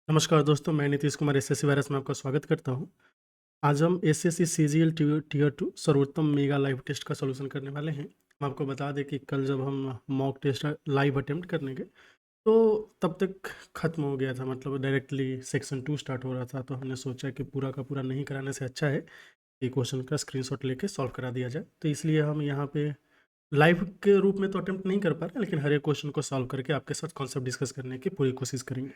नमस्कार दोस्तों, मैं नीतीश कुमार एसएससी वायरस में आपका स्वागत करता हूं। आज हम एसएससी सीजीएल टियर 2 सर्वोत्तम मेगा लाइव टेस्ट का सॉल्यूशन करने वाले हैं। हम आपको बता दें कि कल जब हम मॉक टेस्ट लाइव अटेम्प्ट करने गए तो तब तक ख़त्म हो गया था, मतलब डायरेक्टली सेक्शन 2 स्टार्ट हो रहा था। तो हमने सोचा कि पूरा का पूरा नहीं कराने से अच्छा है कि क्वेश्चन का स्क्रीनशॉट लेके सॉल्व करा दिया जाए। तो इसलिए हम यहाँ पे लाइव के रूप में तो अटेम्प्ट नहीं कर पा रहे, लेकिन हर एक क्वेश्चन को सॉल्व करके आपके साथ कॉन्सेप्ट डिस्कस करने की पूरी कोशिश करेंगे।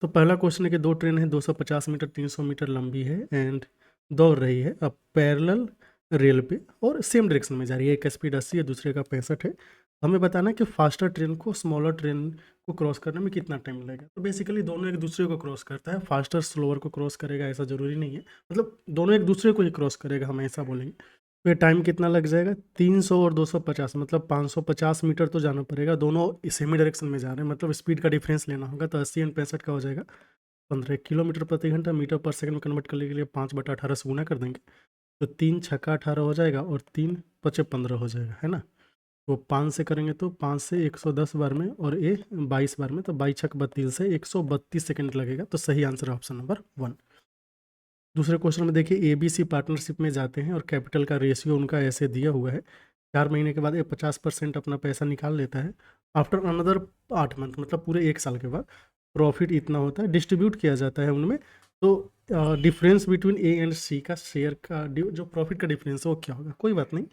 तो पहला क्वेश्चन है कि दो ट्रेन है 250 मीटर 300 मीटर लंबी है एंड दौड़ रही है अब पैरेलल रेल पे और सेम डायरेक्शन में जा रही है। एक स्पीड 80 है, दूसरे का 65 है। हमें बताना है कि फास्टर ट्रेन को स्मॉलर ट्रेन को क्रॉस करने में कितना टाइम लगेगा। तो बेसिकली दोनों एक दूसरे को क्रॉस करता है, फास्टर स्लोअर को क्रॉस करेगा ऐसा ज़रूरी नहीं है, मतलब दोनों एक दूसरे को ही क्रॉस करेगा, हम ऐसा बोलेंगे। तो ये टाइम कितना लग जाएगा, 300 और 250 मतलब 550 मीटर तो जाना पड़ेगा। दोनों सेमी डायरेक्शन में जा रहे हैं, मतलब स्पीड का डिफरेंस लेना होगा। तो 80 एंड 65 का हो जाएगा 15 किलोमीटर प्रति घंटा। मीटर पर सेकंड में कन्वर्ट करने के लिए 5/18 से गुना कर देंगे तो 3 छक्का 18 हो जाएगा और 3 पचे 15 हो जाएगा, है ना। तो 5 से करेंगे तो 5 से 110 बार में और ये 22 बार में, तो 22 छक 32 से 132 सेकंड लगेगा। तो सही आंसर है ऑप्शन नंबर 1। दूसरे क्वेश्चन में देखिए, एबीसी पार्टनरशिप में जाते हैं और कैपिटल का रेशियो उनका ऐसे दिया हुआ है। 4 महीने के बाद ये 50% अपना पैसा निकाल लेता है। आफ्टर अनदर 8 मंथ मतलब पूरे 1 साल के बाद प्रॉफिट इतना होता है, डिस्ट्रीब्यूट किया जाता है उनमें। तो difference between A and C का शेयर का जो प्रॉफिट का डिफरेंस है वो क्या होगा। कोई बात नहीं,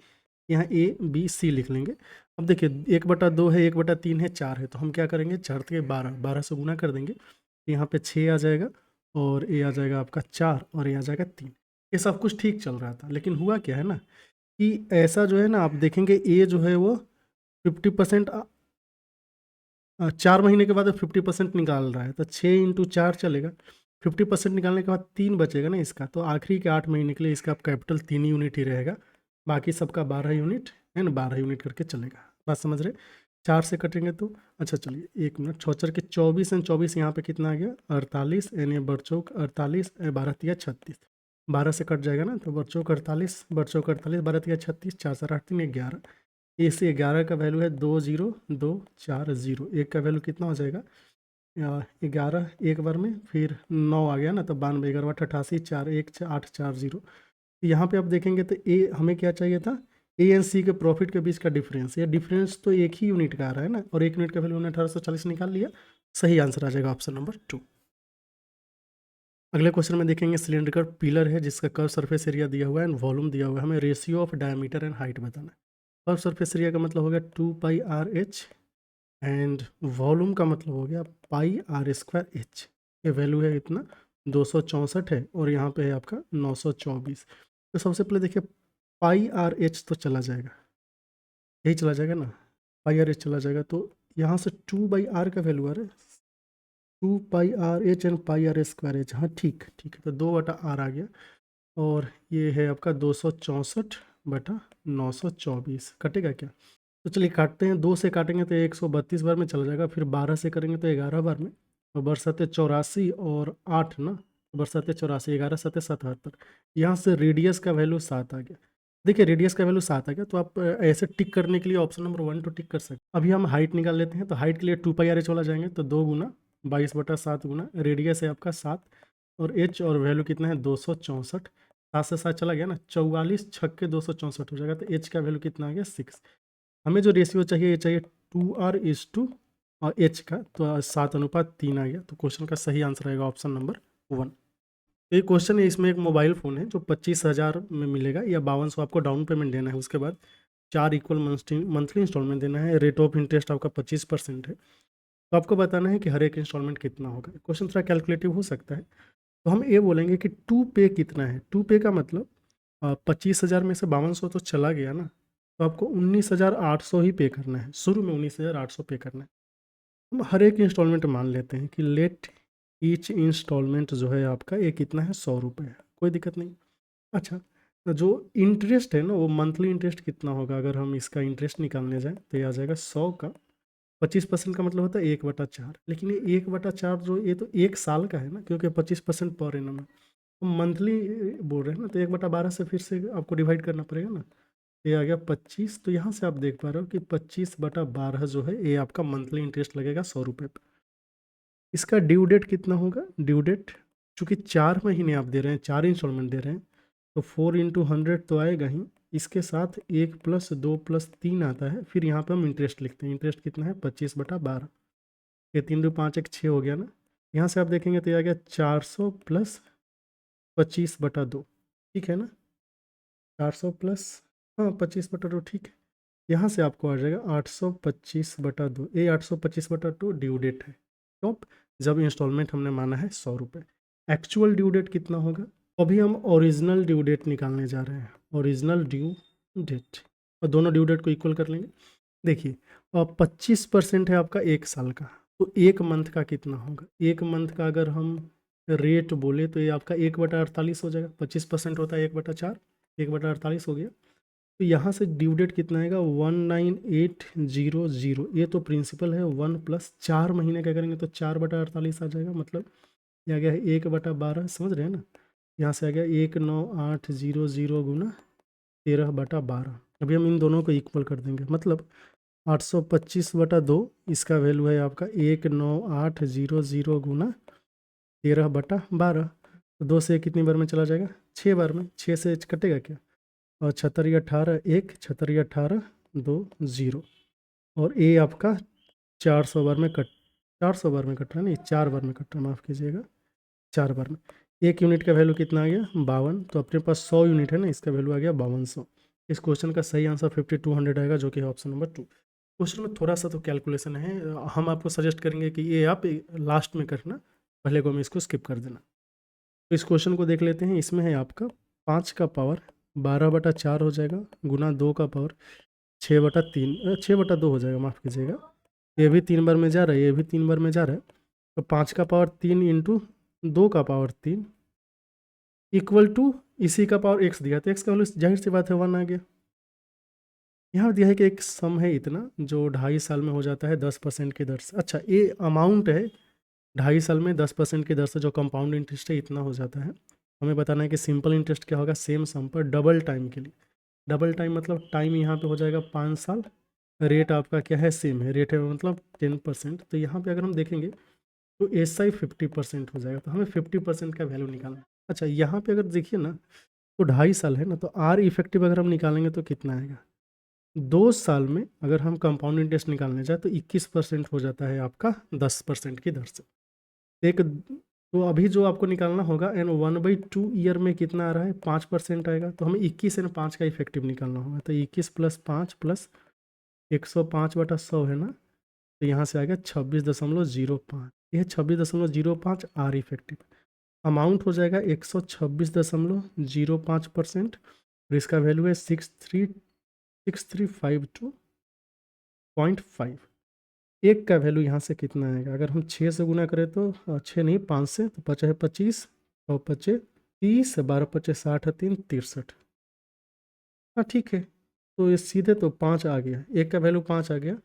यहाँ ए बी सी लिख लेंगे। अब देखिए 1/2 है, 1/3 है, 4 है, तो हम क्या करेंगे, 4 के 12, 12 से गुना कर देंगे। यहाँ पे 6 आ जाएगा और ये आ जाएगा आपका 4 और ये आ जाएगा 3। ये सब कुछ ठीक चल रहा था, लेकिन हुआ क्या है ना कि ऐसा जो है ना, आप देखेंगे ए जो है वो 50% 4 महीने के बाद 50% निकाल रहा है। तो 6 इंटू 4 चलेगा, 50% निकालने के बाद 3 बचेगा ना इसका। तो आखिरी के 8 महीने के लिए इसका कैपिटल 3 यूनिट ही रहेगा, बाकी सबका 12 यूनिट है ना, 12 यूनिट करके चलेगा। बात समझ रहे। 4 से कटेंगे तो अच्छा चलिए 1 मिनट, 4 के 24 एंड 24 यहाँ पे कितना आ गया 48 एन, ये बरचौक 48, 12 तिया 36, 12 से कट जाएगा ना, तो बरचौक 48, बरचौक 48, 12 तिया 36, 4 4 8 3 11। ए से 11 का वैल्यू है 20240। एक का वैल्यू कितना हो जाएगा 11 एक बार में, फिर 9 आ गया ना, तो 92, 11 88, 4 1 8 4 0। यहाँ पे आप देखेंगे तो ए हमें क्या चाहिए था, ए एंड सी के प्रॉफिट के बीच का डिफरेंस। ये डिफरेंस तो एक ही यूनिट का आ रहा है ना, और 1 यूनिट का वैल्यू हमने 1840 निकाल लिया। सही आंसर आ जाएगा ऑप्शन नंबर 2। अगले क्वेश्चन में देखेंगे, सिलेंड्रिकल पिलर है जिसका कर्व सरफेस एरिया दिया हुआ है एंड वॉल्यूम दिया हुआ है। हमें ratio of diameter and height बताना है। कर्व सरफेस एरिया का मतलब हो गया 2πr/h एंड वॉल्यूम का मतलब हो गया πr²h। ये वैल्यू है इतना 264 है और यहाँ पे है आपका 924। तो सबसे पहले देखिए πr/h तो चला जाएगा, यही चला जाएगा ना, πr/h चला जाएगा। तो यहाँ से 2/r का वैल्यू आ रहा है 2πr/h एंड πr²h। हाँ ठीक ठीक है, तो 2/r आ गया और ये है आपका 264/924। कटेगा क्या, तो चलिए काटते हैं। 2 से काटेंगे तो 132 बार में चला जाएगा, फिर 12 से करेंगे तो 11 बार में, और बरसाते 84 और 8 ना, बरसाते 84, 11 सते 77। यहाँ से रेडियस का वैल्यू 7 आ गया। देखिए रेडियस का वैल्यू 7 आ गया, तो आप ऐसे टिक करने के लिए ऑप्शन नंबर 1 तो टिक कर सकते हैं। अभी हम हाइट निकाल लेते हैं, तो हाइट के लिए 2πr/h वाला जाएंगे, तो 2 गुना 22/7 गुना रेडियस है आपका 7 और एच और वैल्यू कितना है 264। 7 से 7 चला गया ना, 44 छक्के 264 हो जाएगा। तो एच का वैल्यू कितना आ गया 6। हमें जो रेशियो चाहिए ये चाहिए 2r/2 और एच का, तो 7:3 आ गया। तो क्वेश्चन का सही आंसर आएगा ऑप्शन नंबर 1। तो ये क्वेश्चन है, इसमें एक मोबाइल फ़ोन है जो 25,000 में मिलेगा या 5200 आपको डाउन पेमेंट देना है, उसके बाद 4 इक्वल मंथली इंस्टॉलमेंट देना है। रेट ऑफ इंटरेस्ट आपका 25% है। तो आपको बताना है कि हर एक इंस्टॉलमेंट कितना होगा। क्वेश्चन थोड़ा कैलकुलेटिव हो सकता है। तो हम ये बोलेंगे कि 2 पे कितना है। 2 पे का मतलब 25,000 में से 5200 तो चला गया ना, तो आपको 19,800 ही पे करना है। शुरू में 19,800 पे करना है। हम हर एक इंस्टॉलमेंट मान लेते हैं कि लेट ईच इंस्टॉलमेंट जो है आपका ये कितना है 100 रुपये है, कोई दिक्कत नहीं। अच्छा, तो जो इंटरेस्ट है ना वो मंथली इंटरेस्ट कितना होगा, अगर हम इसका इंटरेस्ट निकालने जाएँ तो ये आ जाएगा 100 का 25% का मतलब होता है 1/4। लेकिन ये 1/4 जो ये तो 1 साल का है ना, क्योंकि 25% पर एनम है। हम मंथली बोल रहे हैं ना, तो 1/12 से फिर से आपको डिवाइड करना पड़ेगा ना। ये आ गया 25। तो यहाँ से आप देख पा रहे हो कि 25/12 जो है ये आपका मंथली इंटरेस्ट लगेगा 100 रुपये पे। इसका ड्यू डेट कितना होगा? ड्यू डेट चूँकि 4 महीने आप दे रहे हैं, 4 इंस्टॉलमेंट दे रहे हैं, तो 4 × 100 तो आएगा ही, इसके साथ 1 + 2 + 3 आता है, फिर यहाँ पे हम इंटरेस्ट लिखते हैं। इंटरेस्ट कितना है? 25/12। ये 3 × 2 = 5, 1 6 हो गया ना। यहाँ से आप देखेंगे तो ये आ गया 400 + 25/2, ठीक है ना? 400 प्लस, हाँ 25/2, ठीक है। यहाँ से आपको आ जाएगा 825/2। ये 825/2 ड्यू डेट है, कब? जब इंस्टॉलमेंट हमने माना है 100 रुपये। एक्चुअल ड्यू डेट कितना होगा? अभी हम ओरिजिनल ड्यू डेट निकालने जा रहे हैं, ओरिजिनल ड्यू डेट, और दोनों ड्यू डेट को इक्वल कर लेंगे। देखिए, अब 25% है आपका 1 साल का, तो 1 मंथ का कितना होगा? 1 मंथ का अगर हम रेट बोले तो ये आपका 1/48 हो जाएगा। 25% होता है 1/4, 1/48 हो गया। तो यहाँ से ड्यू डेट कितना आएगा? 19800। ये तो प्रिंसिपल है, 1 + 4 महीने का करेंगे तो 4/48 आ जाएगा, मतलब ये आ गया है 1/12। समझ रहे हैं ना? यहाँ से आ गया 19800 गुना 13/12। अभी हम इन दोनों को इक्वल कर देंगे, मतलब 825/2 इसका वैल्यू है आपका 19800 गुना 13/12। तो 2 से कितनी बार में चला जाएगा? 6 बार में। 6 से कटेगा क्या? और 76 18 1, 76 18 2 0, और ये आपका 400 बार में 400 बार में कट रहा है, नहीं 4 बार में कट रहा है, माफ़ कीजिएगा, 4 बार में। 1 यूनिट का वैल्यू कितना आ गया? 52। तो अपने पास 100 यूनिट है ना, इसका वैल्यू आ गया 5200। इस क्वेश्चन का सही आंसर 5200 आएगा, जो कि है ऑप्शन नंबर 2। क्वेश्चन में थोड़ा सा तो कैलकुलेशन है, हम आपको सजेस्ट करेंगे कि ये आप लास्ट में करना, पहले को में इसको स्किप कर देना। तो इस क्वेश्चन को देख लेते हैं। इसमें है आपका 5 का पावर 12/4 हो जाएगा, गुना 2 का पावर 6/3, 6/2 हो जाएगा, माफ़ कीजिएगा। ये भी 3 बार में जा रहा है, ये भी 3 बार में जा रहा है। तो 5 का पावर 3 × 2 का पावर 3 इक्वल टू इसी का पावर x दिया, तो x का वैल्यू जाहिर सी बात है 1 आ गया। यहाँ दिया है कि एक सम है इतना, जो 2.5 साल में हो जाता है 10% की दर से। अच्छा, ये अमाउंट है, 2.5 साल में 10% की दर से जो कंपाउंड इंटरेस्ट है इतना हो जाता है। हमें बताना है कि सिंपल इंटरेस्ट क्या होगा सेम सम पर डबल टाइम के लिए। डबल टाइम मतलब टाइम यहाँ पे हो जाएगा 5 साल, रेट आपका क्या है? सेम है, रेट है मतलब 10%। तो यहाँ पे अगर हम देखेंगे तो SI 50% हो जाएगा, तो हमें 50% का वैल्यू निकालना है। अच्छा, यहाँ पे अगर देखिए ना, तो 2.5 साल है ना, तो R इफेक्टिव अगर हम निकालेंगे तो कितना आएगा? 2 साल में अगर हम कंपाउंड इंटरेस्ट निकालने जाए तो 21% हो जाता है आपका 10% की दर से। एक, तो अभी जो आपको निकालना होगा, एंड 1/2 ईयर में कितना आ रहा है? 5% आएगा, तो हमें 21 एंड 5 का इफेक्टिव निकालना होगा। तो 21 + 5 + 105/100 है ना, तो यहाँ से आएगा 26.05। यह 26.05 R इफेक्टिव। अमाउंट हो जाएगा 126.05%, और इसका वैल्यू है 6352.5। एक का वैल्यू यहाँ से कितना आएगा? अगर हम 6 से गुना करें तो 6 नहीं 5 से, तो 5 है 25 और 25 30, 12 25 60 3 63। हाँ ठीक है, तो ये सीधे तो 5 आ गया, एक का वैल्यू 5 आ गया,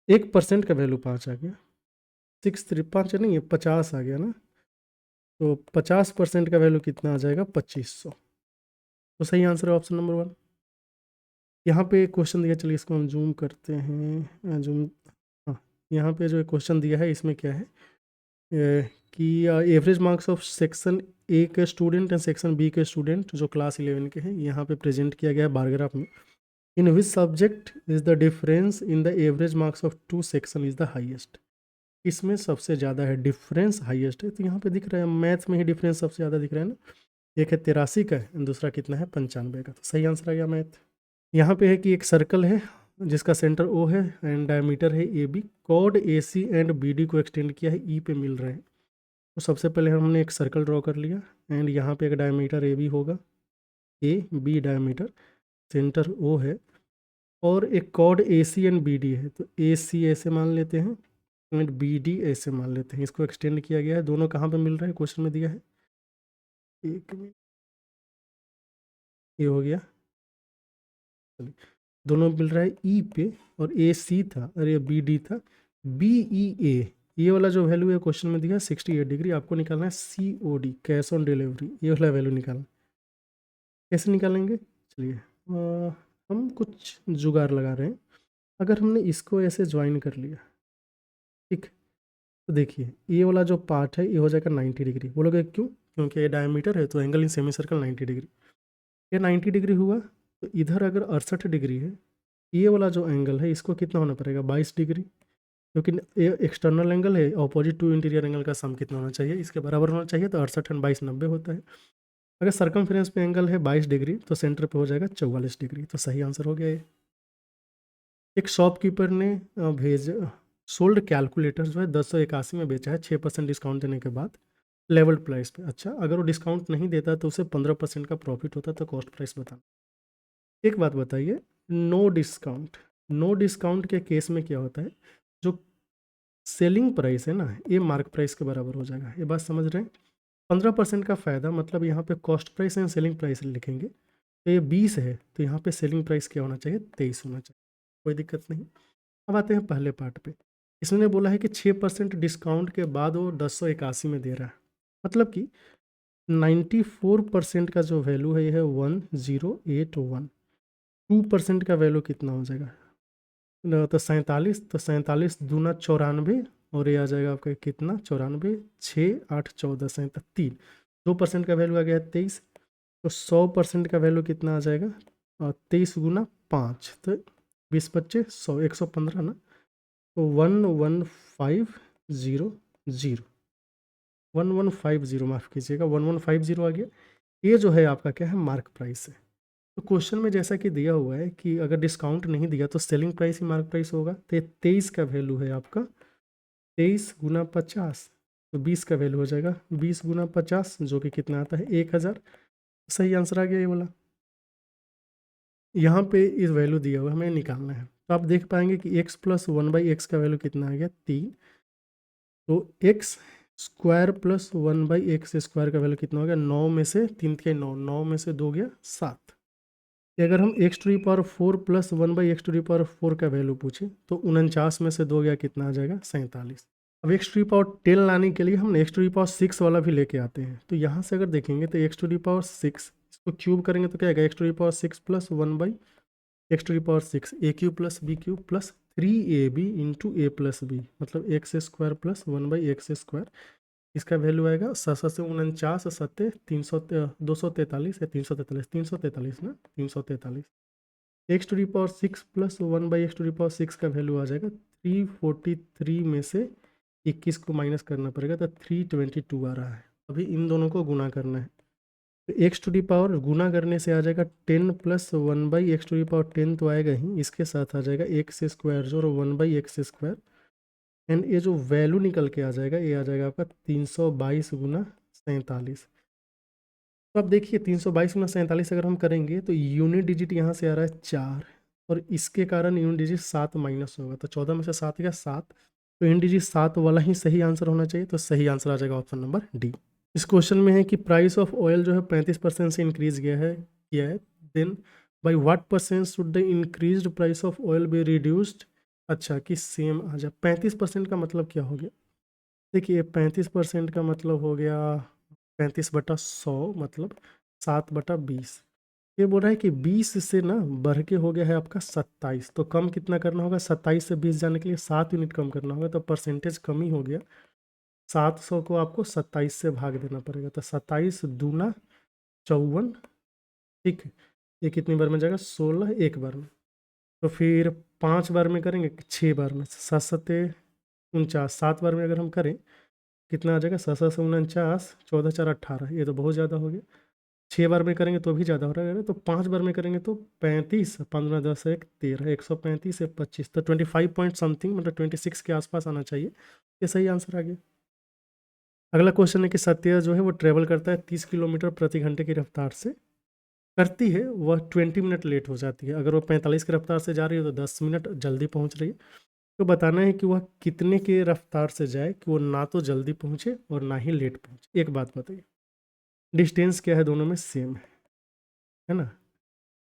1% का वैल्यू 5 आ गया। 635 नहीं है, 50 आ गया ना, तो 50% का वैल्यू कितना आ जाएगा? 2500। तो सही आंसर है ऑप्शन नंबर 1। यहाँ पे क्वेश्चन दिया, चलिए इसको हम जूम करते हैं, जूम, हाँ, यहाँ पे जो क्वेश्चन दिया है इसमें क्या है कि average marks of section A के स्टूडेंट एंड सेक्शन बी के स्टूडेंट जो क्लास 11 के हैं, यहाँ पे प्रेजेंट किया गया है बारग्राफ में। In which subject is the difference in the average marks of 2 section is the highest? इसमें सबसे ज़्यादा है, डिफरेंस हाईएस्ट है। तो यहाँ पे दिख रहा है मैथ्स में ही डिफरेंस सबसे ज़्यादा दिख रहा है ना, एक है 83 का है, दूसरा कितना है? 95 का। तो सही आंसर आ गया मैथ। यहाँ पे है कि एक सर्कल है जिसका सेंटर ओ है एंड डायमीटर है AB, chord AC and BD को एक्सटेंड किया है E पे मिल रहे हैं। तो सबसे पहले हमने एक सर्कल ड्रॉ कर लिया, एंड यहाँ पे एक डायमीटर AB होगा, AB डायमीटर, सेंटर O है, और एक कॉर्ड AC एंड BD है। तो AC ऐसे मान लेते हैं एंड BD ऐसे मान लेते हैं, इसको एक्सटेंड किया गया है। दोनों कहाँ पे मिल रहा है? क्वेश्चन में दिया है, एक मिनट, ये हो गया, चलिए, दोनों मिल रहा है E पे, और AC था और ये BD था, BEA, ये वाला जो वैल्यू है क्वेश्चन में दिया 68 डिग्री, आपको निकालना है COD, कैश ऑन डिलीवरी, ये वाला वैल्यू निकालना। कैसे निकालेंगे? चलिए, हम कुछ जुगाड़ लगा रहे हैं। अगर हमने इसको ऐसे ज्वाइन कर लिया, ठीक, तो देखिए ये वाला जो पार्ट है ये हो जाएगा 90 डिग्री। बोलोगे क्यों? क्योंकि ये डायमीटर है तो angle in semi circle 90 degree. ये 90 डिग्री हुआ तो इधर अगर 68 डिग्री है, ये वाला जो एंगल है इसको कितना होना पड़ेगा? 22 डिग्री। क्योंकि ये एक्सटर्नल एंगल है, अपोजिट टू इंटीरियर एंगल का सम कितना होना चाहिए? इसके बराबर होना चाहिए। तो 68 एंड 22 90 होता है। अगर सर्कमफ्रेंस पे एंगल है 22 डिग्री तो सेंटर पे हो जाएगा 44 डिग्री। तो सही आंसर हो गया ये। एक शॉपकीपर ने भेज सोल्ड कैलकुलेटर जो है 1081 में बेचा है 6% डिस्काउंट देने के बाद लेवल्ड प्राइस पे। अच्छा, अगर वो डिस्काउंट नहीं देता तो उसे 15% का प्रॉफिट होता, तो कॉस्ट प्राइस बताना। एक बात बताइए, नो डिस्काउंट के केस में क्या होता है? जो सेलिंग प्राइस है ना, ये मार्क प्राइस के बराबर हो जाएगा। ये बात समझ रहे हैं? 15% का फ़ायदा मतलब यहाँ पे cost price and selling price लिखेंगे। तो ये 20 है तो यहाँ पे सेलिंग प्राइस क्या होना चाहिए? 23 होना चाहिए। कोई दिक्कत नहीं। अब आते हैं पहले पार्ट पे। इसने बोला है कि 6% डिस्काउंट के बाद वो 1081 में दे रहा है, मतलब कि 94% का जो वैल्यू है ये है 1081। 2% का वैल्यू कितना हो जाएगा? तो 47। तो 47 दूना 94 और ये आ जाएगा आपका कितना? 94 6 8 14 3। 2% का वैल्यू आ गया 23। तो 100% का वैल्यू कितना आ जाएगा? 23 गुना 5 तो 20 25 100 115 ना। तो 11500 1150 माफ़ कीजिएगा 1150 आ गया। ये जो है आपका क्या है? मार्क प्राइस है। तो क्वेश्चन में जैसा कि दिया हुआ है कि अगर डिस्काउंट नहीं दिया तो सेलिंग प्राइस ही मार्क प्राइस होगा। तो ये 23 का वैल्यू है आपका 23 गुना 50। तो 20 का वैल्यू हो जाएगा 20 गुना 50 जो कि कितना आता है? 1000। सही आंसर आ गया ये वाला। यहाँ पे इस वैल्यू दिया हुआ है, हमें निकालना है। तो आप देख पाएंगे कि x प्लस 1/x का वैल्यू कितना आ गया? 3। तो x square plus 1/x square का वैल्यू कितना हो गया? 9 में से 3 के 9, 9 में से 2 गया 7। अगर हम x⁴ प्लस 1/x⁴ का वैल्यू पूछें तो 49 में से 2 गया कितना आ जाएगा? 47। अब x⁻10 लाने के लिए हम x�6 वाला भी लेके आते हैं। तो यहाँ से अगर देखेंगे तो x�6 इसको क्यूब करेंगे तो क्या आएगा? x�6 plus 1/x�6 a³ plus b³ plus 3ab into a plus b, मतलब x² प्लस 1/x²। इसका वैल्यू आएगा 7 से 49 सत्ते 300 243 या 343 343 ना 343। x⁻6 प्लस 1/x⁻6 का वैल्यू आ जाएगा 343 में से 21 को माइनस करना पड़ेगा तो 322 आ रहा है। अभी इन दोनों को गुना करना है। तो x⁻ गुना करने से आ जाएगा 10 प्लस 1/x⁻10 तो आएगा ही, इसके साथ आ जाएगा x² जो 1/x²। एंड ये जो वैल्यू निकल के आ जाएगा ये आ जाएगा आपका 322 गुना 47। तो अब देखिए 322 गुना 47 अगर हम करेंगे तो यूनिट डिजिट यहाँ से आ रहा है 4 और इसके कारण यूनिट डिजिट 7 माइनस होगा। तो 14 में से 7 गया 7। तो यूनिट डिजिट 7 वाला ही सही आंसर होना चाहिए। तो सही आंसर आ जाएगा ऑप्शन नंबर डी। इस क्वेश्चन में है कि प्राइस ऑफ ऑयल जो है 35% से इंक्रीज किया है then by what percent should the increased price of oil be reduced? अच्छा कि सेम आ जाए। 35% का मतलब क्या हो गया? देखिए 35% का मतलब हो गया 35/100 मतलब 7/20। ये बोल रहा है कि 20 से ना बढ़ के हो गया है आपका 27। तो कम कितना करना होगा? 27 से 20 जाने के लिए 7 यूनिट कम करना होगा। तो परसेंटेज कम ही हो गया। 700 को आपको 27 से भाग देना पड़ेगा। तो 27 दूना 54। ठीक है, ये कितनी बार में जाएगा? 16 एक बार में। तो फिर 5 बार में करेंगे 6 बार में 7 सत्ते 49। 7 बार में अगर हम करें कितना आ जाएगा? 7 से 49 14 4 18। ये तो बहुत ज़्यादा हो गया। 6 बार में करेंगे तो भी ज़्यादा हो रहा है। तो 5 बार में करेंगे तो 35 15 10 1 13 135 से 25 तो 25 पॉइंट समथिंग मतलब 26 के आसपास आना चाहिए। ये सही आंसर आ गया। अगला क्वेश्चन है कि सत्या जो है वो ट्रेवल करता है 30 किलोमीटर प्रति घंटे की रफ्तार से। करती है वह 20 मिनट लेट हो जाती है। अगर वो 45 की रफ्तार से जा रही है तो 10 मिनट जल्दी पहुंच रही है। तो बताना है कि वह कितने के रफ्तार से जाए कि वो ना तो जल्दी पहुंचे और ना ही लेट पहुंचे। एक बात बताइए, डिस्टेंस क्या है? दोनों में सेम है ना,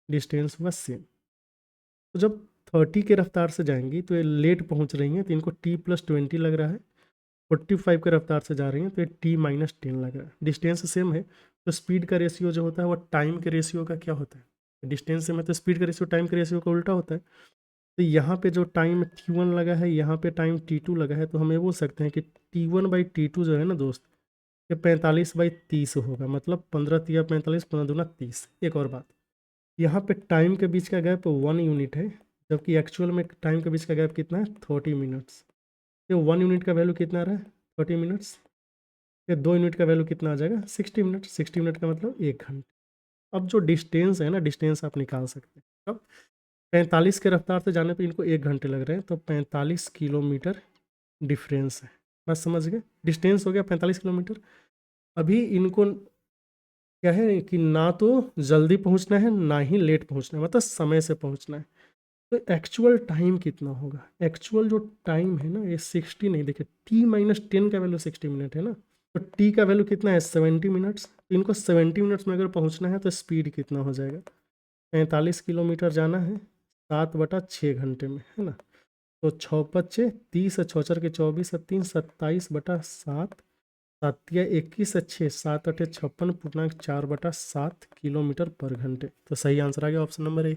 डिस्टेंस बस सेम। तो जब 30 के रफ्तार से जाएंगी तो ये लेट पहुंच रही हैं तो इनको t+20 लग रहा है। 45 के रफ्तार से जा रही हैं तो ये t-10 लग रहा है। डिस्टेंस सेम है तो स्पीड का रेशियो जो होता है वो टाइम के रेशियो का क्या होता है? डिस्टेंस से मतलब स्पीड का रेशियो टाइम के रेशियो का उल्टा होता है। तो यहाँ पे जो टाइम t1 लगा है यहाँ पे टाइम t2 लगा है तो हम ये बोल सकते हैं कि T1/T2 जो है ना दोस्त, ये 45/30 होगा, मतलब 15 तिया 45, 15 दूना 30। एक और बात, यहाँ पे टाइम के बीच का गैप 1 यूनिट है, जबकि एक्चुअल में टाइम के बीच का गैप कितना है 30 मिनट्स। ये 1 यूनिट का वैल्यू कितना आ रहा है 30 मिनट्स, ये 2 यूनिट का वैल्यू कितना आ जाएगा 60 मिनट। 60 मिनट का मतलब 1 घंटे। अब जो डिस्टेंस है ना, डिस्टेंस आप निकाल सकते हैं। अब 45 के रफ्तार से जाने पे इनको 1 घंटे लग रहे हैं, तो 45 किलोमीटर डिफरेंस है। बस समझ गए, डिस्टेंस हो गया 45 किलोमीटर। अभी इनको क्या है कि ना तो जल्दी पहुंचना है ना ही लेट पहुंचना है, मतलब समय से पहुंचना है। तो एक्चुअल टाइम कितना होगा, एक्चुअल जो टाइम है ना, ये 60 नहीं, देखिए T-10 का वैल्यू 60 मिनट है ना, तो T का वैल्यू कितना है 70 मिनट्स। तो इनको 70 मिनट्स में अगर पहुंचना है तो स्पीड कितना हो जाएगा, 45 किलोमीटर जाना है 7/6 घंटे में, है ना। तो 6×5 30, 6×4 = 24, 3 27/7, 7×21 6, 7×8 56, पूर्णांक 4/7 किलोमीटर पर घंटे। तो सही आंसर आ गया ऑप्शन नंबर ए।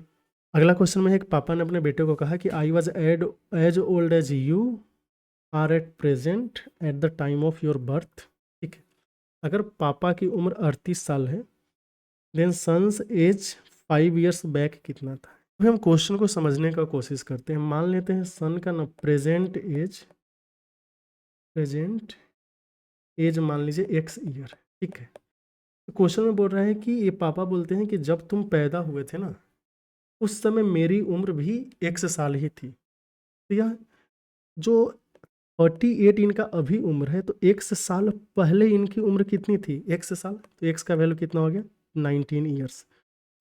अगला क्वेश्चन में एक पापा ने अपने बेटे को कहा कि I was as old as you are at present at the time of your birth. ठीक है, अगर पापा की उम्र 38 साल है, then son's age 5 years back कितना था। अभी हम क्वेश्चन को समझने का कोशिश करते हैं। मान लेते हैं सन का ना प्रेजेंट एज मान लीजिए x ईयर। ठीक है, तो क्वेश्चन में बोल रहा है कि ये पापा बोलते हैं कि जब तुम पैदा हुए थे ना, उस समय मेरी उम्र भी x साल ही थी। तो यह जो 48 इनका अभी उम्र है, तो x साल पहले इनकी उम्र कितनी थी, x साल, तो x का वैल्यू कितना हो गया 19 ईयर्स।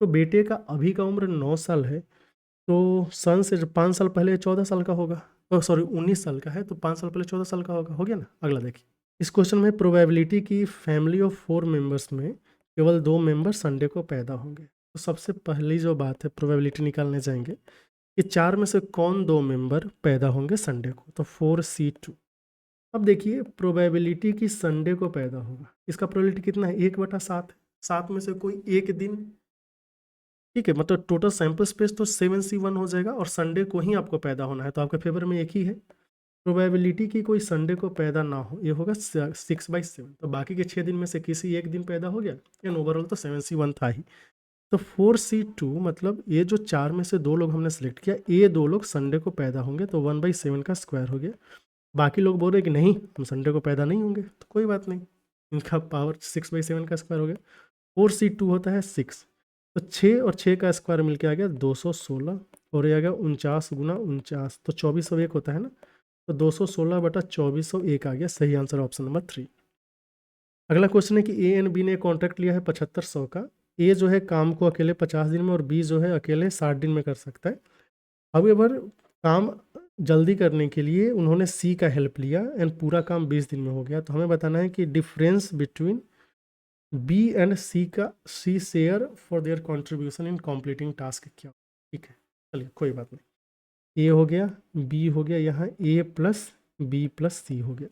तो बेटे का अभी का उम्र 9 साल है, तो सन से 5 साल पहले 14 साल का होगा, सॉरी 19 साल का है, तो 5 साल पहले 14 साल का होगा, हो गया ना। अगला देखिए, इस क्वेश्चन में प्रोबेबिलिटी की फैमिली ऑफ 4 मेंबर्स में केवल 2 मेंबर संडे को पैदा होंगे। तो सबसे पहली जो बात है, प्रोबेबिलिटी निकालने जाएंगे कि 4 में से कौन 2 मेंबर पैदा होंगे संडे को, तो 4C2। अब देखिए प्रोबेबिलिटी की संडे को पैदा होगा, इसका प्रोबेबिलिटी कितना है 1/7। 7 में से कोई एक दिन, ठीक है, मतलब टोटल सैंपल स्पेस तो 7C1 हो जाएगा, और संडे को ही आपको पैदा होना है, तो आपके फेवर में एक ही है। प्रोबेबिलिटी की कोई संडे को पैदा ना हो, ये होगा 6/7। तो बाकी के 6 दिन में से किसी एक दिन पैदा हो गया, एंड ओवरऑल तो 7C1 था ही। तो 4C2 मतलब ये जो 4 में से 2 लोग हमने सेलेक्ट किया, ये 2 लोग संडे को पैदा होंगे, तो 1/7 का स्क्वायर हो गया। बाकी लोग बोल रहे कि नहीं हम संडे को पैदा नहीं होंगे, तो कोई बात नहीं, इनका पावर 6/7 का स्क्वायर हो गया। 4C2 होता है 6, तो 6 और 6 का स्क्वायर मिलके आ गया 216, और ये आ गया 49×49, तो 2401 होता है ना, तो 216/2401 आ गया। सही आंसर ऑप्शन नंबर 3। अगला क्वेश्चन है कि ए एंड बी ने कॉन्ट्रैक्ट लिया है 7500 का। ए जो है काम को अकेले 50 दिन में और बी जो है अकेले 60 दिन में कर सकता है। हाउएवर काम जल्दी करने के लिए उन्होंने सी का हेल्प लिया एंड पूरा काम 20 दिन में हो गया। तो हमें बताना है कि difference between B and C का C share for their contribution in completing task क्या। ठीक है, चलिए कोई बात नहीं, ए हो गया बी हो गया, यहाँ ए प्लस बी प्लस सी हो गया।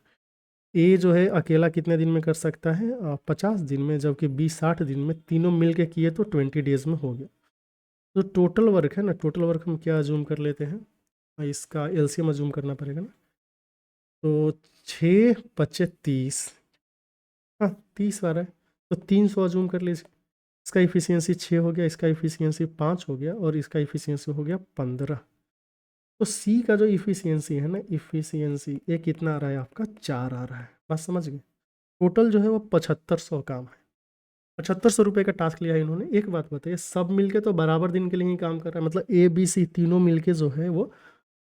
ए जो है अकेला कितने दिन में कर सकता है 50 दिन में, जबकि बी 60 दिन में। तीनों मिल के किए तो 20 डेज में हो गया। तो टोटल वर्क है ना, टोटल वर्क हम क्या अजूम कर लेते हैं, इसका एलसीएम अजूम करना पड़ेगा ना। तो 6×25 हाँ 30 आ रहा है, तो 300 अजूम कर लीजिए। इसका इफिशियंसी 6 हो गया, इसका इफिशियंसी 5 हो गया, और इसका इफिशियंसी हो गया 15। तो सी का जो इफिशियंसी है ना, इफिशियंसी ये कितना आ रहा है आपका 4 आ रहा है। बात समझ गए। टोटल जो है वो 7500 काम है। 7500 रुपये का टास्क लिया है इन्होंने। एक बात बताइए, सब मिलके तो बराबर दिन के लिए ही काम कर रहा है, मतलब ए बी सी तीनों मिलके जो है वो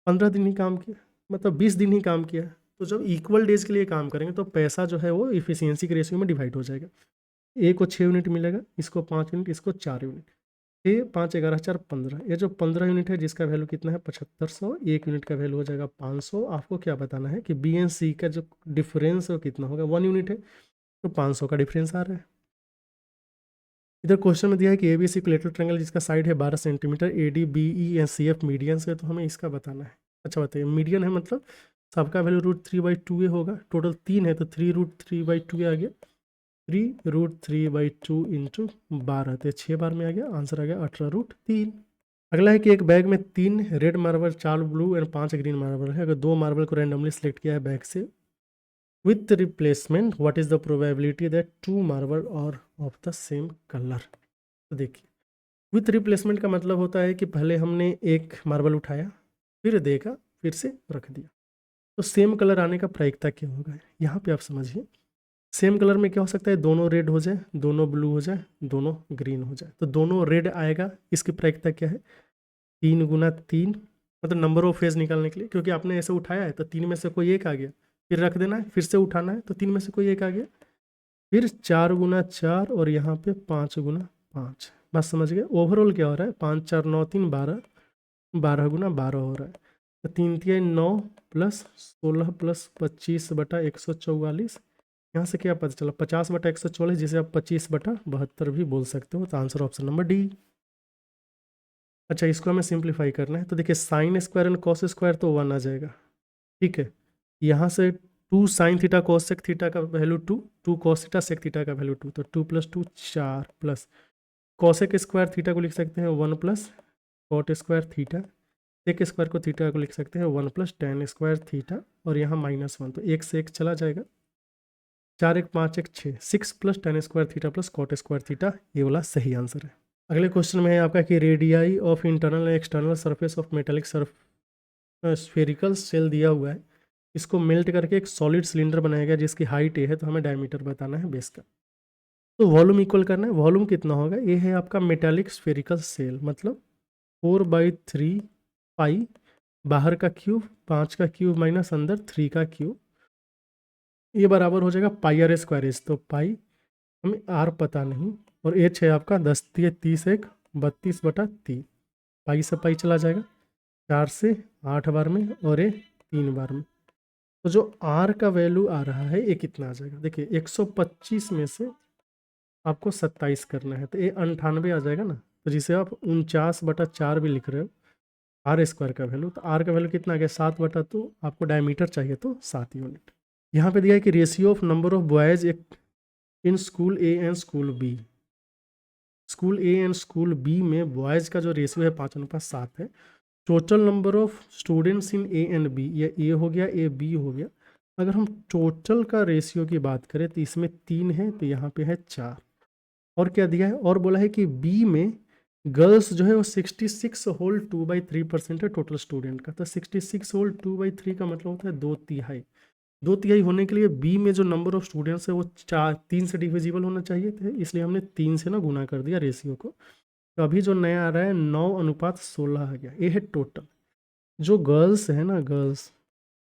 15 दिन ही काम किया, मतलब 20 दिन ही काम किया। तो जब इक्वल डेज के लिए काम करेंगे तो पैसा जो है वो इफिशियंसी के रेशियो में डिवाइड हो जाएगा। ए को 6 यूनिट मिलेगा, इसको 5 यूनिट, इसको 4 यूनिट। 6 5 11 4 15, ये जो 15 यूनिट है जिसका वैल्यू कितना है 7500, 1 यूनिट का वैल्यू हो जाएगा 500। आपको क्या बताना है कि बी एंड सी का जो डिफरेंस है वो कितना होगा, 1 यूनिट है, तो 500 का डिफरेंस आ रहा है। इधर क्वेश्चन में दिया है कि एबीसी इक्विलेटरल ट्रायंगल जिसका साइड है 12 centimetre, AD BE and CF median से, तो हमें इसका बताना है। अच्छा बताइए, मीडियन है मतलब सबका वैल्यू √3/2 होगा, टोटल 3 है तो 3√3/2 आ गया, 3√3/2 इंटू 12, तो 6 बार में आ गया, आंसर आ गया 18√3। अगला है कि एक बैग में 3 red marble, 4 blue and 5 green marble है। अगर 2 मार्बल को रैंडमली सिलेक्ट किया है बैग से, with replacement what is the probability that two marble are of the same colour. तो देखिए, विथ रिप्लेसमेंट का मतलब होता है कि पहले हमने एक मार्बल उठाया, फिर देखा, फिर से रख दिया। तो सेम कलर आने का प्रायिकता क्या होगा, यहाँ पे आप समझिए। सेम कलर में क्या हो सकता है, दोनों रेड हो जाए, दोनों ब्लू हो जाए, दोनों ग्रीन हो जाए। तो दोनों रेड आएगा, इसकी प्रायिकता क्या है, 3 गुना 3, मतलब नंबर ऑफ फेज निकालने के लिए, क्योंकि आपने ऐसे उठाया है तो 3 में से कोई एक आ गया, फिर रख देना है, फिर से उठाना है तो 3 में से कोई एक आ गया, फिर 4 गुना 4 और यहाँ पे 5 गुना 5। बस समझ गए। ओवरऑल क्या हो रहा है, 5 4 9 3 12, 12 गुना 12 हो रहा है। तो 3 3 9 प्लस 16 प्लस 25/144। यहाँ से क्या पता चला, 50/144, जिसे आप 25/72 भी बोल सकते हो। तो आंसर ऑप्शन नंबर डी। अच्छा, इसको हमें सिंप्लीफाई करना है। तो देखिए, sine square and cos square तो 1 आ जाएगा, ठीक है। यहाँ से 2 sine theta cos sec theta का value 2, 2 cos theta sec theta का वैल्यू 2, तो 2 + 2 4 प्लस कॉसेक स्क्वायर थीटा को लिख सकते हैं 1 plus cot square theta, sec square को थीटा को लिख सकते हैं 1 प्लस टेन स्क्वायर थीटा, और यहाँ -1, तो 1 से 1 चला जाएगा, 4 1 5 1 6, 6 plus tan square theta plus cot square theta, ये वाला सही आंसर है। अगले क्वेश्चन में है आपका कि radii of internal and external surface of metallic spherical shell दिया हुआ है, इसको मेल्ट करके एक सॉलिड सिलेंडर बनाया गया जिसकी हाइट ए है, तो हमें डायमीटर बताना है बेस का। तो वॉल्यूम इक्वल करना है, वॉल्यूम कितना होगा, ये है आपका मेटालिक स्फेरिकल सेल, मतलब 4/3 पाई, बाहर का क्यूब 5 का क्यूब माइनस अंदर 3 का क्यूब, ये बराबर हो जाएगा पाई आर स्क्वायर एच। तो पाई हमें आर पता नहीं, और एच है आपका 10 × 30 1 32/3, पाई से पाई चला जाएगा, 4 से 8 बार में और ये 3 बार में। तो जो आर का वैल्यू आ रहा है ये कितना आ जाएगा, देखिए 125 में से आपको 27 करना है, तो ये 98 आ जाएगा ना। तो जिसे आप 49/4 भी लिख रहे हो, आर स्क्वायर का वैल्यू, तो आर का वैल्यू कितना आ गया 7/2, आपको डायमीटर चाहिए तो 7 यूनिट। यहाँ पे दिया है कि ratio of number of boys in school A and school B. School A and school B में बॉयज़ का जो रेशियो है 5:7 है। Total number of students in A and B, ये ए हो गया, ए बी हो गया। अगर हम टोटल का रेशियो की बात करें तो इसमें 3 है, तो यहाँ पे है 4। और क्या दिया है, और बोला है कि बी में गर्ल्स जो है वो 66 होल 2/3% है टोटल स्टूडेंट का। तो 66 होल 2/3 का मतलब होता है 2/3। 2/3 होने के लिए बी में जो नंबर ऑफ स्टूडेंट्स है वो 3 से डिविजिबल होना चाहिए थे, इसलिए हमने 3 से ना गुना कर दिया रेशियो को। तो अभी जो नया आ रहा है 9:16 आ गया, ये है टोटल। जो गर्ल्स है ना,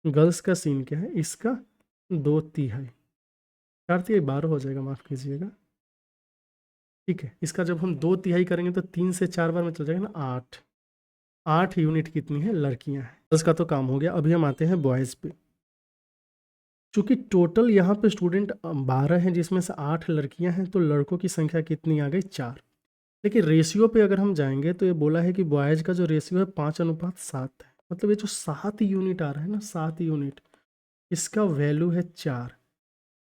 गर्ल्स का सीन क्या है, इसका 2/3, 4/3 12 हो जाएगा, माफ़ कीजिएगा, ठीक है। इसका जब हम 2/3 करेंगे तो 3 से 4 बार में चल जाएगा ना 8। 8 यूनिट कितनी है, लड़कियां हैं। गर्ल्स का तो काम हो गया, अभी हम आते हैं बॉयज़ पे। चूँकि टोटल यहाँ पे स्टूडेंट 12 हैं, जिसमें से 8 लड़कियां हैं, तो लड़कों की संख्या कितनी आ गई, 4। देखिए, रेशियो पे अगर हम जाएंगे तो ये बोला है कि बॉयज़ का जो रेशियो है 5:7 है, मतलब ये जो 7 यूनिट आ रहा है ना, 7 यूनिट, इसका वैल्यू है 4।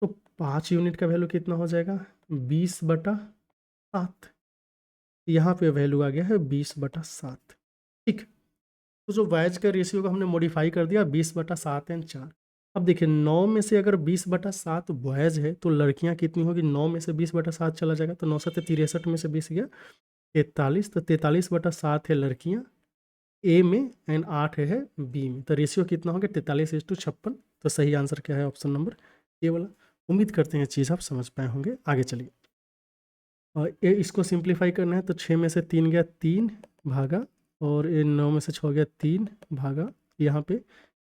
तो 5 यूनिट का वैल्यू कितना हो जाएगा, 20/7। यहाँ पे वैल्यू आ गया है 20/7, ठीक। तो जो बॉयज़ का रेशियो को हमने मॉडिफाई कर दिया 20/7 एंड 4। अब देखिए, 9 में से अगर 20/7 बॉयज़ है तो लड़कियां कितनी होगी, 9 में से 20/7 चला जाएगा, तो 9 7 63 में से 20 गया 43, तो 43/7 है लड़कियां ए में एंड 8 है बी में। तो रेशियो कितना हो गया 43:56। तो सही आंसर क्या है, ऑप्शन नंबर ए वाला। उम्मीद करते हैं चीज़ आप समझ पाए होंगे। आगे चलिए, और ये इसको सिंप्लीफाई करना है, तो 6 में से 3 गया 3 भागा, और ये 9 में से 6 गया 3 भागा, यहाँ पे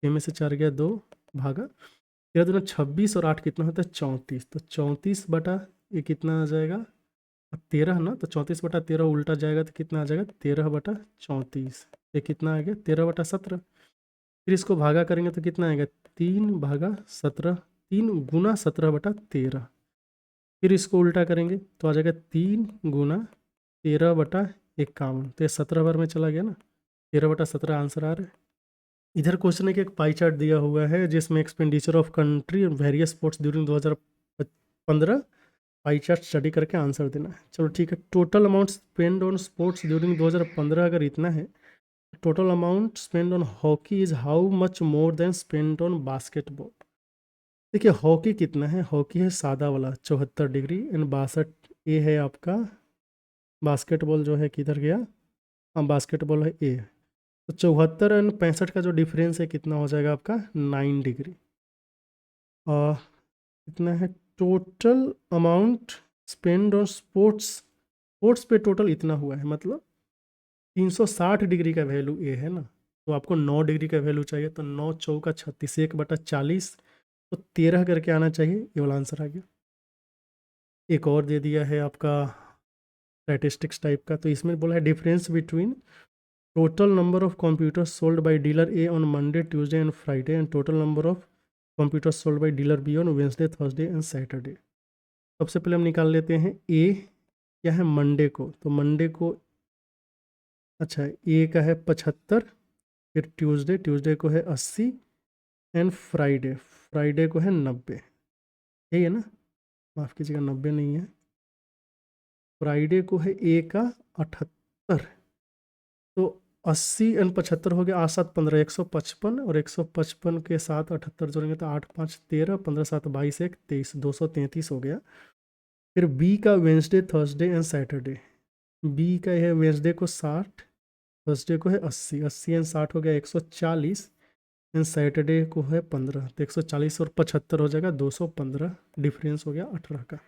6 में से 4 गया 2 भागा, 13 दूना 26 और 8 कितना होता है 34। तो 34 बटा ये कितना आ जाएगा 13 ना, तो 34/13 उल्टा जाएगा तो कितना आ जाएगा 13/34। ये कितना आ गया 13/17। फिर इसको भागा करेंगे तो कितना आएगा 3/17, 3 गुना 17/13। फिर इसको उल्टा करेंगे तो आ जाएगा 3 गुना 13/51। तो ये 17 बार में चला गया ना, 13/17 आंसर आ रहा है। इधर क्वेश्चन है कि एक पाई चार्ट दिया हुआ है जिसमें expenditure of country various sports during 2015 pie chart study करके आंसर देना है। चलो ठीक है, total amount spend on sports during 2015 अगर इतना है, total amount spend on hockey is how much more than spend on basketball. देखिए हॉकी कितना है, हॉकी है सादा वाला 74 डिग्री एंड 62। ए है आपका बास्केटबॉल जो है किधर गया, हाँ बास्केटबॉल है ए। तो 74 एंड 65 का जो डिफरेंस है कितना हो जाएगा आपका 9 डिग्री। और कितना है total amount spend on sports, sports पे टोटल इतना हुआ है, मतलब 360 डिग्री का वैल्यू ए है ना। तो आपको 9 डिग्री का वैल्यू चाहिए, तो 9 चौका 36, 1/40, तो 13 करके आना चाहिए, ये वाला आंसर आ गया। एक और दे दिया है आपका स्टैटिस्टिक्स टाइप का, तो इसमें बोला है difference between total number of computers sold by dealer A on Monday, Tuesday and Friday and total number of computers sold by dealer be on Wednesday, Thursday and Saturday. सबसे पहले हम निकाल लेते हैं ए क्या है मंडे को, तो मंडे को अच्छा ए का है 75, फिर ट्यूसडे, ट्यूसडे को है 80 एंड फ्राइडे, फ्राइडे को है 90। यही है ना, माफ़ कीजिएगा 90 नहीं है, फ्राइडे को है ए का 78। तो 80 एंड 75 हो गया, 8 7 15, 155, और 155 के साथ 78 जोड़ेंगे तो 8 5 13, 15 7 22 1 23, 233 हो गया। फिर बी का Wednesday, Thursday and Saturday, B का है वेंसडे को 60, थर्सडे को है 80, 80 एंड 60 हो गया 140 एंड सैटरडे को है 15, तो 140 और 75 हो जाएगा 215, डिफरेंस हो गया 18 का।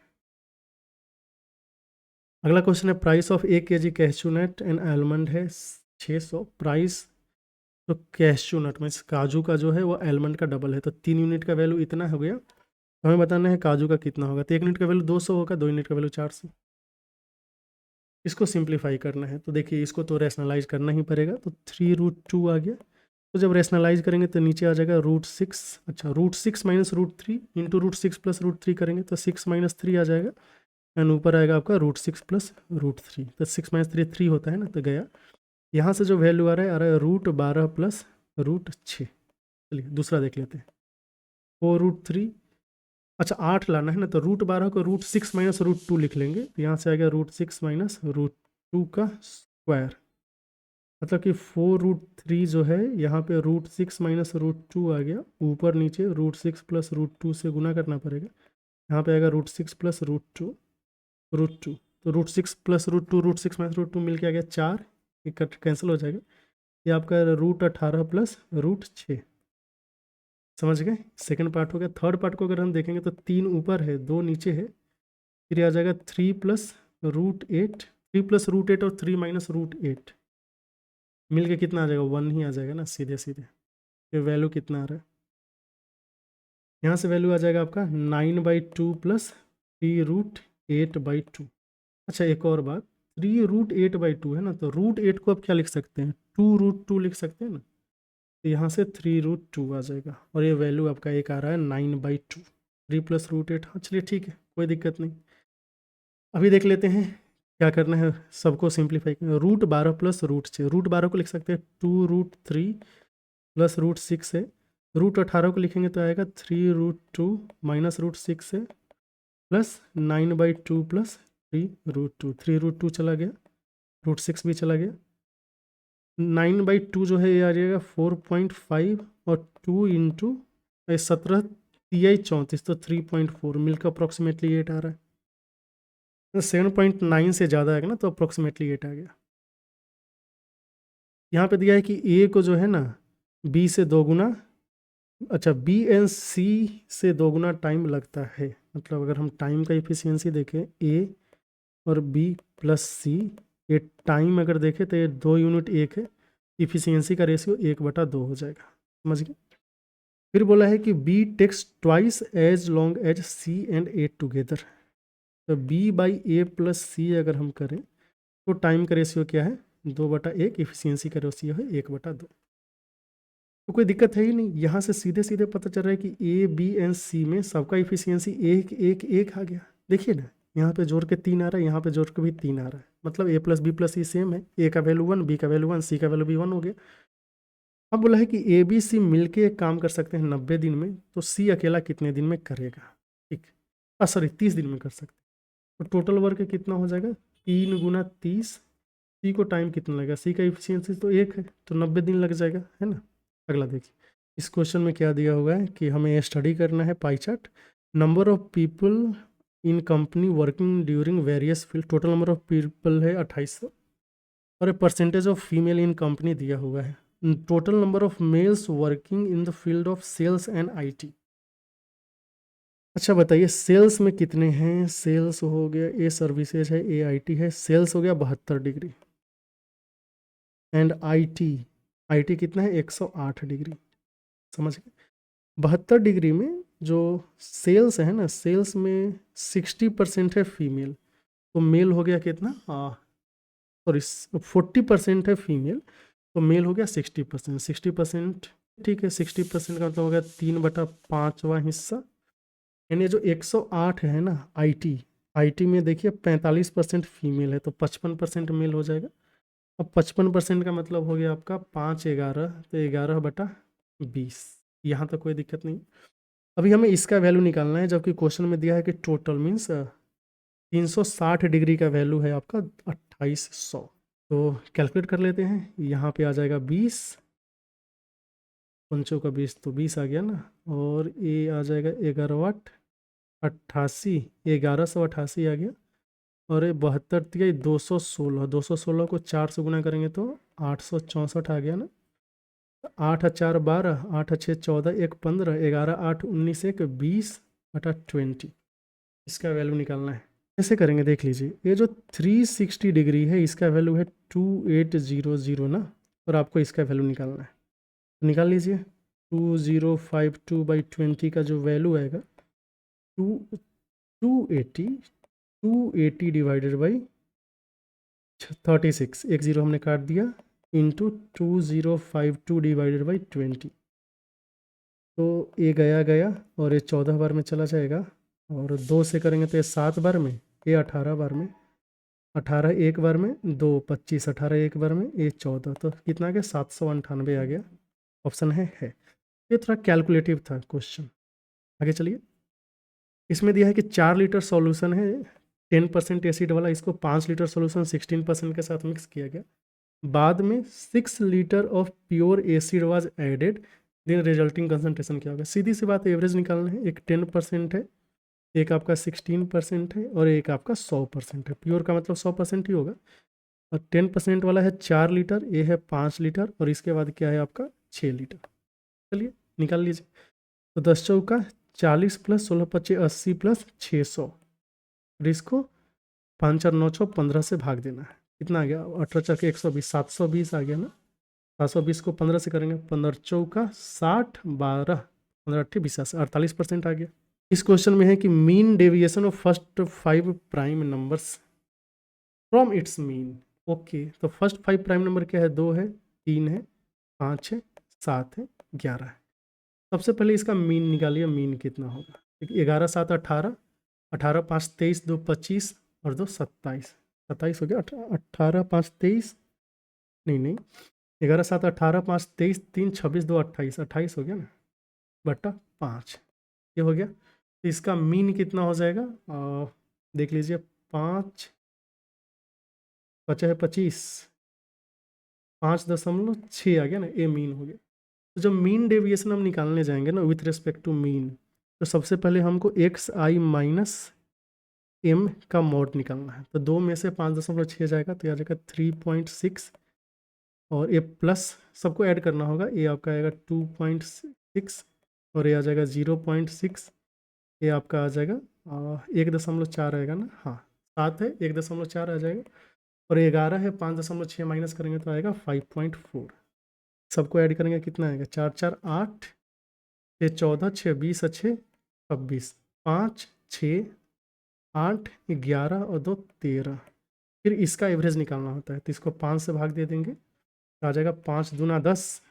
अगला क्वेश्चन है price of 1 kg cashew nut and almond है 600, प्राइस तो कैश्यू नट में काजू का जो है वो आलमंड का डबल है, तो 3 यूनिट का वैल्यू इतना हो गया, तो हमें बताना है काजू का कितना होगा। तो 1 यूनिट का वैल्यू 200 होगा, 2 यूनिट का वैल्यू 400। इसको सिंप्लीफाई करना है, तो देखिए इसको तो रैशनलाइज करना ही पड़ेगा, तो 3√2 आ गया। तो जब रैशनलाइज करेंगे तो नीचे आ जाएगा √6, अच्छा √6 माइनस √3 इंटू √6 प्लस √3 करेंगे तो 6 माइनस 3 आ जाएगा, एंड ऊपर आएगा आपका √6 प्लस √3, तो 6 माइनस 3 3 होता है ना, तो गया। यहाँ से जो वैल्यू आ रहा है √12 प्लस √6। चलिए दूसरा देख लेते हैं, 4√3, अच्छा 8 लाना है ना, तो √12 को √6 माइनस √2 लिख लेंगे, तो यहाँ से आ गया √6 माइनस √2 का स्क्वायर, मतलब कि 4√3 जो है यहाँ पे √6 माइनस √2 आ गया, ऊपर नीचे √6 प्लस √2 से गुना करना पड़ेगा, यहाँ पे आएगा √6 प्लस √2, तो √6 प्लस √2, √6 माइनस √2 मिल के आ गया 4, ये कट कैंसिल हो जाएगा, ये आपका √18 प्लस √6। समझ गए, सेकंड पार्ट हो गया। थर्ड पार्ट को अगर हम देखेंगे तो 3 ऊपर है 2 नीचे है, फिर आ जाएगा 3 प्लस √8, 3 प्लस √8 और 3 माइनस √8 मिल के कितना आ जाएगा 1 ही आ जाएगा ना, सीधे सीधे। ये वैल्यू कितना आ रहा है, यहाँ से वैल्यू आ जाएगा आपका 9/2 प्लस 3√8/2। अच्छा एक और बात, 3√8/2 है ना, तो √8 को आप क्या लिख सकते हैं, 2√2 लिख सकते हैं ना, तो यहाँ से 3√2 आ जाएगा, और ये वैल्यू आपका एक आ रहा है 9/2, 3 प्लस √8। हाँ चलिए ठीक है, कोई दिक्कत नहीं। अभी देख लेते हैं क्या करना है, सबको सिंप्लीफाई करना है। √12 प्लस √6, √12 को लिख सकते हैं 2√3 प्लस √6 है, √18 को लिखेंगे तो आएगा 3√2 माइनस √6 है, प्लस 9/2 प्लस 3√2, 3√2 चला गया, √6 भी चला गया, 9/2 जो है ये आ जाएगा 4.5, और 2 इंटू 17 3 34, तो 3.4 मिलकर अप्रॉक्सीमेटली 8 आ रहा है, तो 7.9 से ज़्यादा आएगा ना, तो अप्रॉक्सीमेटली 8 आ गया। यहाँ पे दिया है कि ए को जो है ना बी से 2 गुना, अच्छा बी एंड सी से 2 गुना टाइम लगता है, मतलब अगर हम टाइम का इफिशियंसी देखें ए और बी प्लस सी, ये टाइम अगर देखें तो ये 2 यूनिट 1 है, इफिशियंसी का रेशियो 1/2 हो जाएगा, समझ गए। फिर बोला है कि B takes twice as long as C and A together, तो b/a प्लस सी अगर हम करें तो टाइम का रेशियो क्या है 2/1, इफिशियंसी का रेशियो है 1/2, तो कोई दिक्कत है ही नहीं। यहाँ से सीधे सीधे पता चल रहा है कि ए बी एंड सी में सबका इफिशियंसी 1 1 1 आ गया, देखिए ना, यहाँ पे जोड़ के 3 आ रहा है, यहाँ पे जोड़ के भी 3 आ रहा है, मतलब a plus B plus C same है, ए का वैल्यू 1, बी का वैल्यू 1, सी का वैल्यू भी 1 हो गया। अब बोला है कि ए बी सी मिलके एक काम कर सकते हैं 90 दिन में, तो सी अकेला कितने दिन में करेगा, ठीक, सॉरी 30 दिन में कर सकते हैं, तो टोटल वर्क कितना हो जाएगा 3 गुना 30, सी को टाइम कितना लगेगा, सी का इफिशियंसी तो 1 है, तो 90 दिन लग जाएगा, है ना। अगला देखिए, इस क्वेश्चन में क्या दिया हुआ है कि हमें स्टडी करना है pie chart. Number of people in company working during various field, total number of people है 2800 और percentage of female in company दिया हुआ है। Total number of males working in the field of sales and IT. अच्छा बताइए sales में कितने हैं? सेल्स हो गया, ए सर्विसेज है, ए आईटी है, सेल्स हो गया 72 डिग्री एंड आईटी कितना है 108 डिग्री। समझ गए? 72 डिग्री में जो सेल्स है ना, सेल्स में 60% है फीमेल, तो मेल हो गया कितना, सॉरी 40% है फीमेल, तो मेल हो गया 60%। 60% ठीक है, 60% का मतलब हो गया 3/5वां हिस्सा। यानी जो 108 है ना आईटी में देखिए 45% फीमेल है, तो 55% मेल हो जाएगा। अब 55% का मतलब हो गया आपका 5/11, तो 11/20। यहाँ तक कोई दिक्कत नहीं। अभी हमें इसका वैल्यू निकालना है, जबकि क्वेश्चन में दिया है कि टोटल मीन्स 360 डिग्री का वैल्यू है आपका 2800। तो कैलकुलेट कर लेते हैं। यहाँ पे आ जाएगा 20, 5 का 20 तो 20 आ गया ना, और ये आ जाएगा 11/8 88, 1188 आ गया, और ये 72 दिया 216, 216 को 4 से गुना करेंगे तो 864 आ गया ना। 8 और 4 12, 8 और 6 14, 1 15, 11 8 19, 1 20/20। इसका वैल्यू निकालना है। कैसे करेंगे देख लीजिए। ये जो 360 डिग्री है इसका वैल्यू है 2800 ना, और आपको इसका वैल्यू निकालना है। तो निकाल लीजिए। 2052/20 का जो वैल्यू आएगा 280 डिवाइडेड बाई 36, एक ज़ीरो हमने काट दिया, इंटू 2052 डिवाइडेड बाई 20। तो ये गया और ये 14 बार में चला जाएगा, और 2 से करेंगे तो ये 7 बार में, ये 18 बार में, 18 एक बार में, 2 25, 18 एक बार में, ये 14, तो कितना आ गया 798 आ गया। ऑप्शन है। ये थोड़ा कैलकुलेटिव था क्वेश्चन। आगे चलिए। इसमें दिया है कि 4 लीटर सॉल्यूशन है 10% एसिड वाला, इसको 5 लीटर सॉल्यूशन 16% के साथ मिक्स किया गया। बाद में 6 litre of pure acid was added, then resulting concentration क्या होगा। सीधी सी बात, एवरेज निकालना है। एक 10% है, एक आपका 16% है, और एक आपका 100% है। प्योर का मतलब 100% ही होगा। और 10% वाला है 4 लीटर, ये है 5 लीटर, और इसके बाद क्या है आपका 6 लीटर। चलिए निकाल लीजिए। तो 10 चौका 40 प्लस 16 25 80 प्लस 600, और इसको 5 और 9 6 15 से भाग देना है। कितना आ गया 18 चौके 120, 720 आ गया ना। 720 को 15 से करेंगे, 15 चौका 60, 12 15 8 20 48% आ गया। इस क्वेश्चन में है कि mean deviation of first 5 prime numbers from its mean. Okay, तो फर्स्ट 5 प्राइम नंबर क्या है? 2 है, 3 है, 5 है, 7 है, 11 है। सबसे पहले इसका मीन निकालिए। मीन कितना होगा? 11 7 18, 18 5 23, 2 25 और 2 27, 27 हो गया। 18 5 23, नहीं 11 7 18 5 23, 3 26, 2 28, 28 हो गया ना, बटा 5, ये हो गया। तो इसका मीन कितना हो जाएगा? देख लीजिए। 5 बचा है 25, 5.6 आ गया ना, ये मीन हो गया। तो जब मीन डेविएशन हम निकालने जाएंगे ना विथ रिस्पेक्ट टू मीन, तो सबसे पहले हमको xi माइनस m का मॉड निकालना है। तो 2 में से 5.6 जाएगा, तो यह आ जाएगा 3.6, और ये प्लस सबको ऐड करना होगा। ये आपका आएगा 2.6, और ये आ जाएगा 0.6, ये आपका आ जाएगा 1.4 आएगा ना। हाँ 7 है, 1.4 आ जाएगा, और 11 है, 5.6 माइनस करेंगे तो आएगा 5.4। सबको ऐड करेंगे कितना आएगा? 4 4 8, 6 14, 6 20, 6 26, 5 6 8 11 और 2 13। फिर इसका एवरेज निकालना होता है, तो इसको 5 से भाग दे देंगे, तो आ जाएगा 5 दूना 10,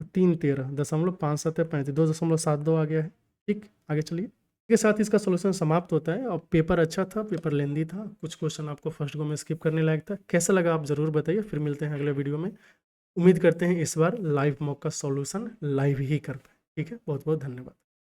3 13, 5 7 35, 2.72 आ गया है। ठीक, आगे चलिए। के साथ इसका सोल्यूशन समाप्त होता है। और पेपर अच्छा था, पेपर लेंदी था, कुछ क्वेश्चन आपको फर्स्ट गो में स्किप करने लायक था। कैसा लगा आप ज़रूर बताइए। फिर मिलते हैं अगले वीडियो में। उम्मीद करते हैं इस बार लाइव मॉक का सॉल्यूशन लाइव ही कर पाए। ठीक है, बहुत बहुत धन्यवाद।